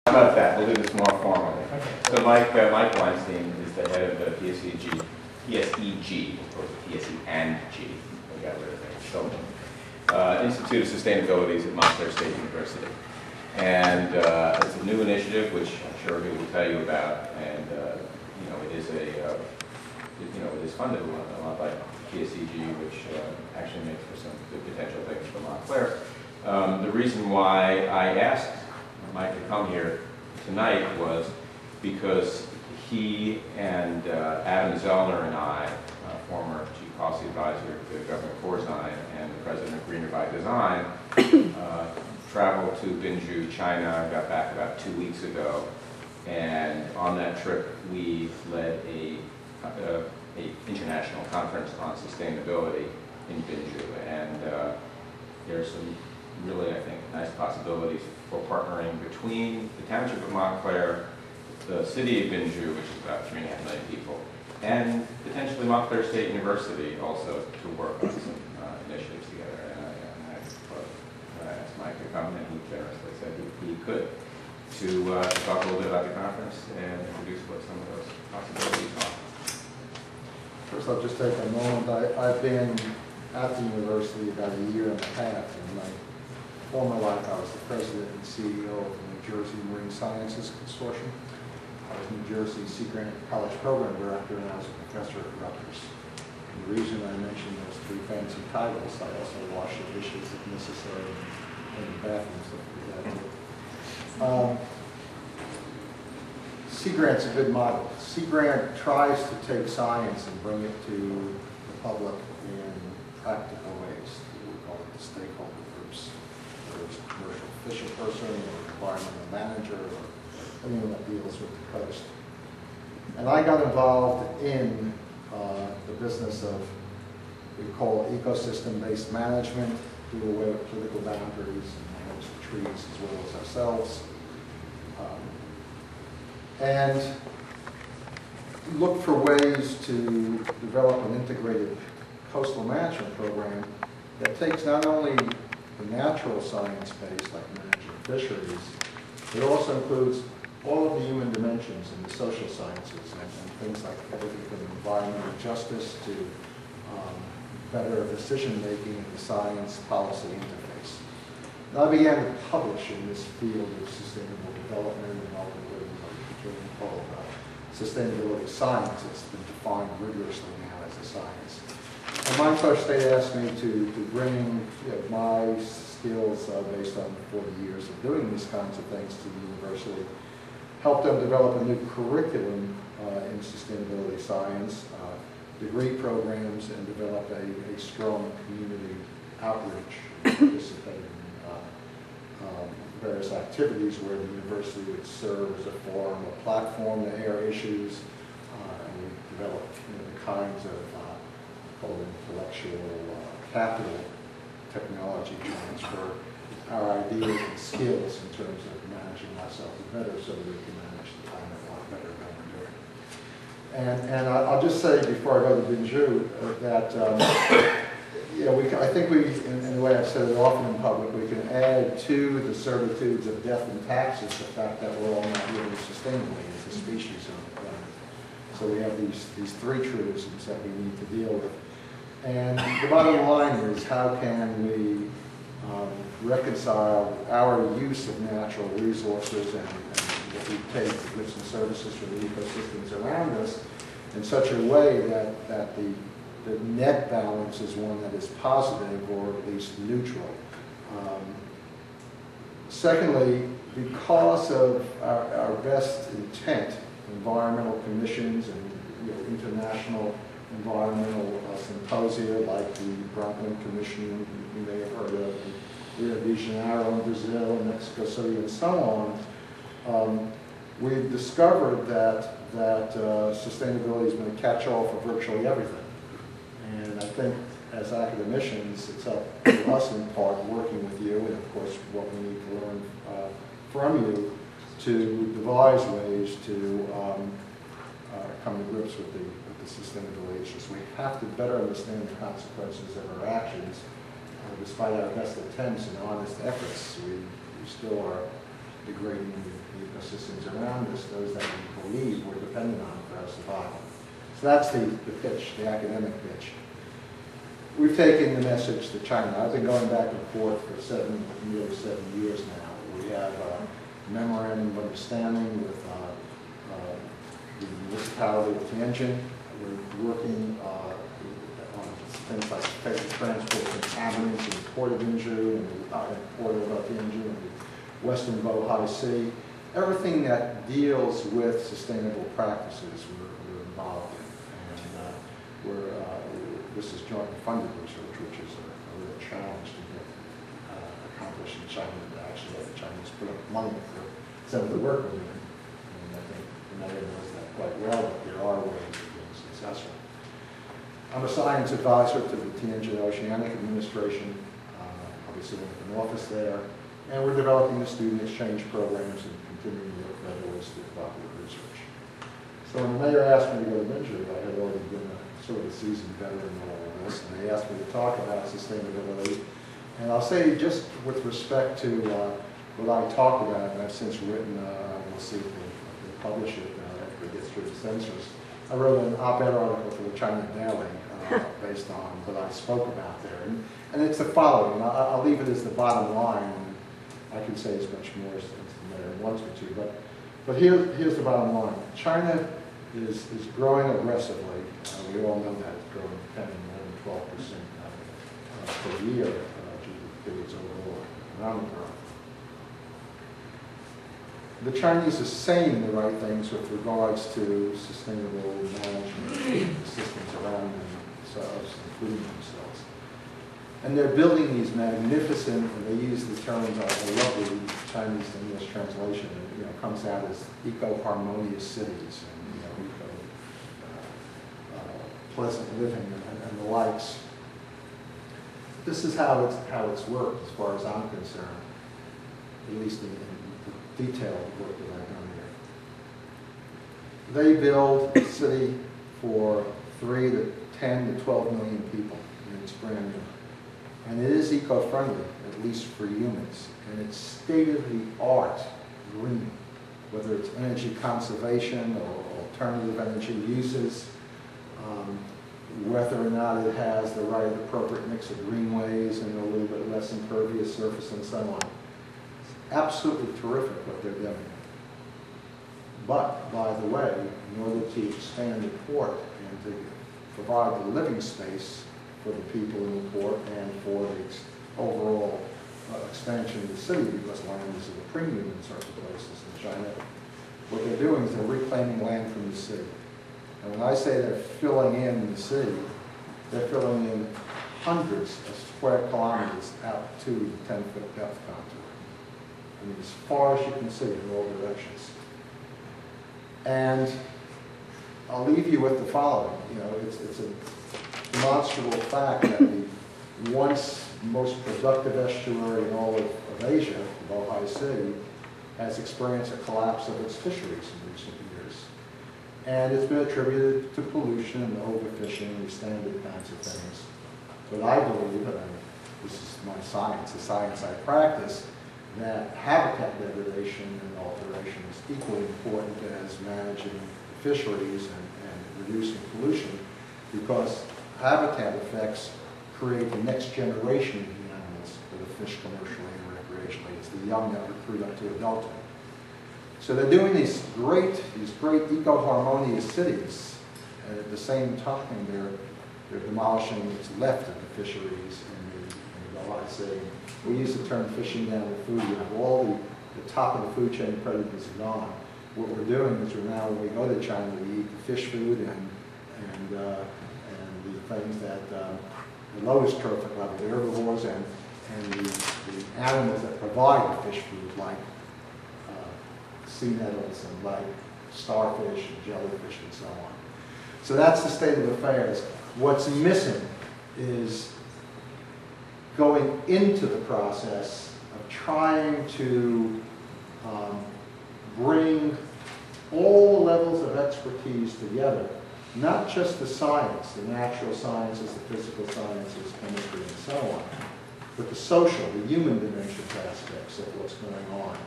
How about that? We'll do this more formally. So Mike Weinstein is the head of the PSEG, or PSE and G. We got rid of it. So, Institute of Sustainability is at Montclair State University. And it's a new initiative, which I'm sure he will tell you about. And it is it is funded a lot by PSEG, which actually makes for some good potential things for Montclair. The reason why I asked Mike to come here tonight was because he and Adam Zellner and I, former Chief Policy Advisor to Governor Corzine and the President of Greener by Design, traveled to Binju, China, got back about 2 weeks ago, and on that trip we led a international conference on sustainability in Binju, and there's some really, I think, nice possibilities for partnering between the township of Montclair, the city of Binju, which is about 3.5 million people, and potentially Montclair State University also to work on some initiatives together. And I asked Mike to come, and he generously said he could, to talk a little bit about the conference and introduce what some of those possibilities are. First, I'll just take a moment. I've been at the university about a year and a half. In my former life, I was the president and CEO of the New Jersey Marine Sciences Consortium. I was New Jersey's Sea Grant College Program Director, and I was a professor at Rutgers. And the reason I mentioned those three fancy titles, I also washed the dishes if necessary in the bathrooms if we had to. Sea Grant's a good model. Sea Grant tries to take science and bring it to the public in practical ways. We call it the stakeholder groups. Whether it's a commercial fishing person or an environmental manager or anyone that deals with the coast. And I got involved in the business of what we call ecosystem-based management, do away with political boundaries and manage the trees as well as ourselves. And look for ways to develop an integrated coastal management program that takes not only the natural science base, like managing fisheries, but also includes all of the human dimensions in the social sciences and things like everything from environmental justice to better decision-making in the science-policy interface. And I began to publish in this field of sustainable development and ultimately called sustainability science. It's been defined rigorously now as a science. And Montclair State asked me to bring my skills based on 40 years of doing these kinds of things to the university, help them develop a new curriculum in sustainability science, degree programs, and develop a strong community outreach, participate in various activities where the university would serve as a forum, a platform to air issues, and we developed the kinds of called intellectual capital technology transfer, our ideas and skills in terms of managing ourselves better so that we can manage the climate a lot better than we're doing. And I'll just say before I go to Binju that I think in the way I've said it often in public, we can add to the certitudes of death and taxes the fact that we're all not living sustainably as a species on the planet. So we have these three truisms that we need to deal with. And the bottom line is, how can we reconcile our use of natural resources and what we take, the goods and services from the ecosystems around us, in such a way that the net balance is one that is positive or at least neutral. Secondly, because of our best intent, environmental commissions and international environmental symposia like the Broncolin Commission you may have heard of, Rio de Janeiro in Brazil, and Mexico City, and so on, we've discovered that sustainability has been a catch-all for virtually everything. And I think as academicians, it's up to us in part working with you, and of course what we need to learn from you to devise ways to come to grips with the sustainability issues. We have to better understand the consequences of our actions. Despite our best attempts and honest efforts, we still are degrading the ecosystem. ecosystems around us, those that we believe we're dependent on for our survival. So that's the pitch, the academic pitch. We've taken the message to China. I've been going back and forth for nearly 7 years now. We have a memorandum of understanding with the municipality of Tianjin. We're working on things like transport contaminants in the port of Inju and the port of Tianjin and the western Bohai Sea. Everything that deals with sustainable practices we're involved in. And this is jointly funded research, which is a real challenge to get accomplished in China, to actually let the Chinese put up money for some of the work we're doing. And I think the mayor knows that quite well, that there are ways of being successful. I'm a science advisor to the Tianjin Oceanic Administration, obviously with an office there, and we're developing the student exchange programs and continuing to look for other ways to do cooperative research. So when the mayor asked me to go to Minju, I had already been a sort of a seasoned veteran in all of this, and they asked me to talk about sustainability. And I'll say, just with respect to what I talked about, and I've since written, we'll see if they publish it after it gets through the censors. I wrote an op-ed article for the China Daily based on what I spoke about there. And it's the following. I'll leave it as the bottom line. And I can say as much more as the mayor wants me to. But here's the bottom line. China is growing aggressively. We all know that it's growing 10 and 11, 12% per year due to its overall economic growth. The Chinese are saying the right things with regards to sustainable management systems around themselves, including themselves. And they're building these magnificent, and they use the terms, I love the Chinese English translation, it comes out as eco-harmonious cities, and pleasant living and the likes. This is how it's worked as far as I'm concerned, at least in detailed work that I've done here. They build a city for 3 to 10 to 12 million people, and it's brand new. And it is eco-friendly, at least for humans, and it's state-of-the-art green, whether it's energy conservation or alternative energy uses, whether or not it has the right appropriate mix of greenways and a little bit less impervious surface and so on. Absolutely terrific what they're doing. But, by the way, in order to expand the port and to provide the living space for the people in the port and for the overall expansion of the city, because land is at a premium in certain places in China, what they're doing is they're reclaiming land from the city. And when I say they're filling in the city, they're filling in hundreds of square kilometers out to the 10-foot depth contour. I mean, as far as you can see in all directions. And I'll leave you with the following. It's a demonstrable fact that the once most productive estuary in all of Asia, the Bohai Sea, has experienced a collapse of its fisheries in recent years. And it's been attributed to pollution and overfishing and standard kinds of things. But I believe, and this is my science, the science I practice, that habitat degradation and alteration is equally important as managing fisheries and reducing pollution, because habitat effects create the next generation of the animals that are fished commercially and recreationally. It's the young that recruit up to adulthood. So they're doing these great eco-harmonious cities, and at the same time they're demolishing what's left of the fisheries in the Bohai Sea. We use the term fishing down the food web. All the top of the food chain predators are gone. What we're doing is when we go to China, we eat the fish food and the things that the lowest trophic level, the herbivores and the animals that provide the fish food, like sea nettles and like starfish and jellyfish and so on. So that's the state of affairs. What's missing is going into the process of trying to bring all levels of expertise together, not just the science, the natural sciences, the physical sciences, chemistry, and so on, but the social, the human dimensions aspects of what's going on.